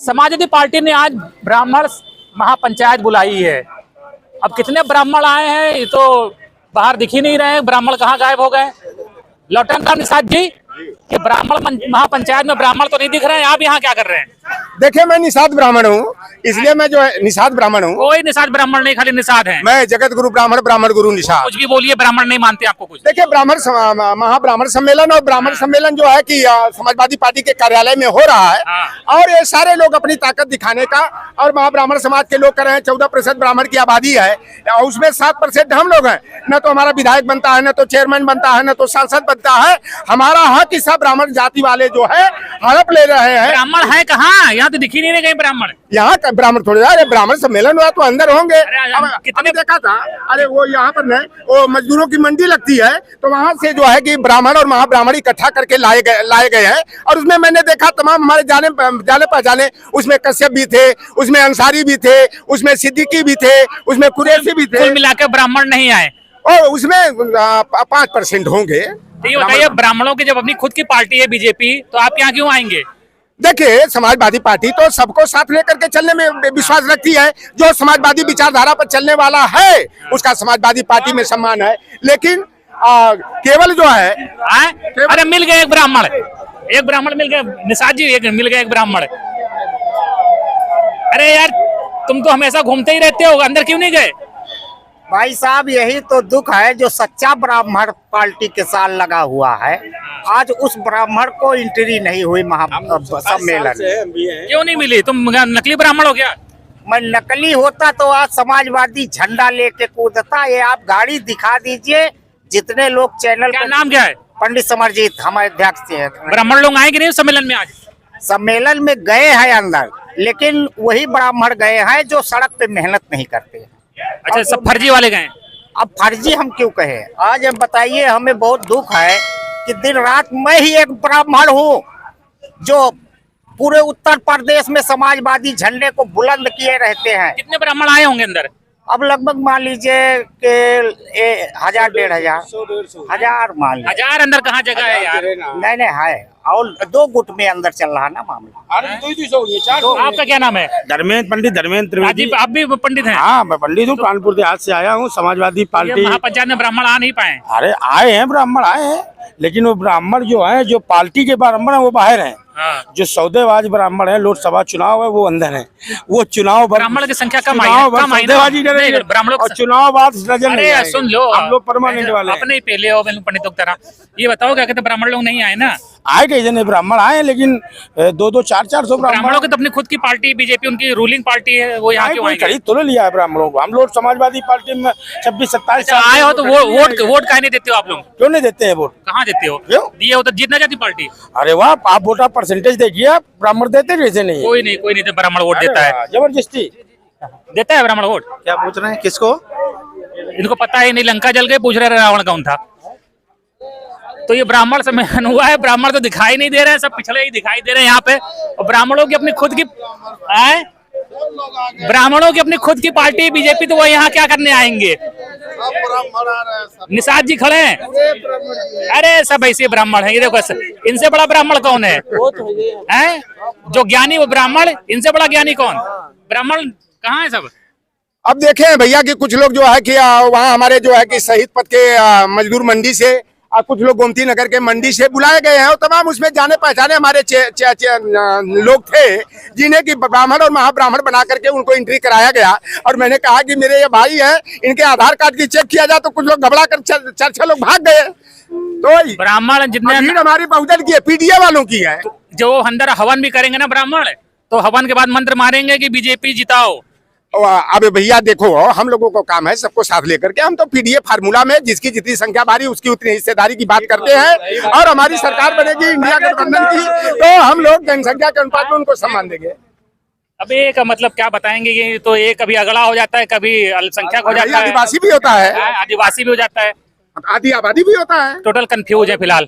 Samajwadi party ने आज ब्राह्मण महापंचायत बुलाई है। अब कितने ब्राह्मण आए हैं ये तो बाहर दिख ही नहीं रहे। ब्राह्मण कहाँ गायब हो गए? लौटनदार निषाद जी कि ब्राह्मण महापंचायत में ब्राह्मण तो नहीं दिख रहे हैं, आप यहाँ क्या कर रहे हैं? देखिए, मैं निषाद ब्राह्मण हूँ, इसलिए मैं जो है निषाद ब्राह्मण हूँ। कोई निषाद ब्राह्मण नहीं, खाली निषाद है। मैं जगत गुरु ब्राह्मण, ब्राह्मण गुरु निषाद। कुछ भी बोलिए, ब्राह्मण नहीं मानते आपको कुछ। देखिए, महाब्राह्मण सम्मेलन और ब्राह्मण सम्मेलन जो है कि समाजवादी पार्टी के कार्यालय में हो रहा है और ये सारे लोग अपनी ताकत दिखाने का, और महाब्राह्मण समाज के लोग कर रहे हैं। 14% ब्राह्मण की आबादी है और उसमें 7% हम लोग हैं। न तो हमारा विधायक बनता है, न तो चेयरमैन बनता है, न तो सांसद बनता है। हमारा हक सब ब्राह्मण जाति वाले जो है हड़प ले रहे हैं। ब्राह्मण है कहाँ? यहाँ तो दिख ही नहीं रहे कहीं ब्राह्मण। यहाँ का ब्राह्मण थोड़े, अरे ब्राह्मण सम्मेलन हुआ तो अंदर होंगे। कितने देखा था, अरे वो यहाँ पर नहीं, वो मजदूरों की मंडी लगती है तो वहाँ से जो है कि ब्राह्मण और महाब्राह्मण इकट्ठा करके लाए गए हैं। और उसमें मैंने देखा तमाम हमारे जाने पहचाने, उसमें कश्यप भी थे, उसमें अंसारी भी थे, उसमें सिद्दीकी भी थे, उसमें कुरैशी भी थे। कुल मिलाकर ब्राह्मण नहीं आए और उसमें 5% होंगे। तो ये बताइए, ब्राह्मणों की जब अपनी खुद की पार्टी है बीजेपी, तो आप यहाँ क्यों आएंगे? देखिए, समाजवादी पार्टी तो सबको साथ लेकर के चलने में विश्वास रखती है। जो समाजवादी विचारधारा पर चलने वाला है उसका समाजवादी पार्टी में सम्मान है। लेकिन केवल जो है अरे मिल गए एक ब्राह्मण मिल गए निषाद जी, मिल गए एक ब्राह्मण। अरे यार, तुम तो हमेशा घूमते ही रहते हो, अंदर क्यों नहीं गए? भाई साहब, यही तो दुख है जो सच्चा ब्राह्मण पार्टी के साथ लगा हुआ है। आज उस ब्राह्मण को एंट्री नहीं हुई सम्मेलन। क्यों नहीं मिली? तुम नकली ब्राह्मण हो क्या? मैं नकली होता तो आज समाजवादी झंडा लेके कूदता। ये आप गाड़ी दिखा दीजिए, जितने लोग चैनल क्या नाम क्या है? पंडित समरजीत हमारे अध्यक्ष हैं। ब्राह्मण लोग आए कि नहीं सम्मेलन में? आज सम्मेलन में गए हैं अंदर, लेकिन वही ब्राह्मण गए हैं जो सड़क पे मेहनत नहीं करते हैं। अच्छा, सब फर्जी वाले गए? अब फर्जी हम क्यों कहें? आज हम बताइए, हमें बहुत दुख है कि दिन रात मैं ही एक ब्राह्मण हूँ जो पूरे उत्तर प्रदेश में समाजवादी झंडे को बुलंद किए रहते हैं। कितने ब्राह्मण आए होंगे अंदर? अब लगभग मान लीजिए कि 1000, 1500, 1000 मान लीजिए। 1000 अंदर कहाँ जगह है यार? नहीं है, और 2 गुट में अंदर चल रहा ना मामला। तो आपका क्या नाम है? पंडित धर्मेंद्र त्रिवेदी। आप भी पंडित हैं? हाँ, मैं पंडित हूँ, कानपुर देहात से आया हूँ। समाजवादी पार्टी महापंचायत में ब्राह्मण आ नहीं पाए? अरे आए हैं, ब्राह्मण आए हैं, लेकिन वो ब्राह्मण जो है, जो पार्टी के ब्राह्मण है वो बाहर हैं। जो सौदेबाज ब्राह्मण है, लोकसभा चुनाव है वो अंदर है। वो चुनाव ब्राह्मण की संख्या कम आई है, ब्राह्मणों और चुनाव बाद सुन लो, हम लोग परमानेंट वाले अपने पहले हो पंडितों की तरह। ये बताओ, क्या कहते ब्राह्मण लोग नहीं आए ना? आए कई जने ब्राह्मण आए, लेकिन 200, 400 ब्राह्मणों की तो अपनी खुद की पार्टी बीजेपी उनकी रूलिंग पार्टी है, वो यहाँ क्यों आएंगे? खरीद तो लिया है ब्राह्मणों को। हम लोग समाजवादी पार्टी में 26-27 आए हो तो वोट काहे नहीं देते हो आप लोग? क्यों नहीं देते हैं वोट? कहाँ देते हो? दिए हो तो जीतना चाहती पार्टी। अरे वाह, आप वोटर परसेंटेज देखिए, आप ब्राह्मण देते कैसे नहीं? कोई नहीं ब्राह्मण वोट देता है, जबरदस्ती देता है ब्राह्मण वोट। क्या पूछ रहे हैं? किसको? इनको पता है नहीं, लंका जल गए, पूछ रहे रावण कौन था। तो ये ब्राह्मण सम्मेलन हुआ है, ब्राह्मण तो दिखाई नहीं दे रहे हैं, सब पिछले ही दिखाई दे रहे हैं यहाँ पे। और ब्राह्मणों की अपनी खुद की पार्टी बीजेपी, तो वो यहाँ क्या करने आएंगे? निषाद जी खड़े हैं। अरे सब ऐसे ब्राह्मण हैं, ये देखो, इनसे बड़ा ब्राह्मण कौन है? जो ज्ञानी वो ब्राह्मण, इनसे बड़ा ज्ञानी कौन? ब्राह्मण कहाँ है सब? अब देखें भैया कि कुछ लोग जो है कि वहाँ हमारे जो है कि शहीद पथ के मजदूर मंडी से और कुछ लोग गोमती नगर के मंडी से बुलाए गए हैं। और तमाम उसमें जाने पहचाने हमारे लोग थे, जिन्हें कि ब्राह्मण और महाब्राह्मण बना करके उनको एंट्री कराया गया। और मैंने कहा कि मेरे ये भाई हैं, इनके आधार कार्ड की चेक किया जाए, तो कुछ लोग घबरा कर 4 लोग भाग गए। तो ब्राह्मण जितने भीड़ हमारी बहुजन की है, पीडीए वालों की है। जो अंदर हवन भी करेंगे ना ब्राह्मण, तो हवन के बाद मंत्र मारेंगे कि बीजेपी जिताओ। अब भैया देखो, हम लोगों को काम है सबको साथ लेकर के, हम तो पीडीए फार्मूला में जिसकी जितनी संख्या बारी उसकी उतनी हिस्सेदारी की बात करते हैं। और हमारी सरकार बनेगी इंडिया गठबंधन की, तो हम लोग जनसंख्या के अनुपात में उनको सम्मान देंगे। अब एक मतलब क्या बताएंगे कि तो एक कभी अगला हो जाता है, कभी अल्पसंख्यक हो जाता है, आदिवासी भी होता है, आदिवासी भी हो जाता है, आदि आबादी भी होता है। टोटल कंफ्यूज है फिलहाल।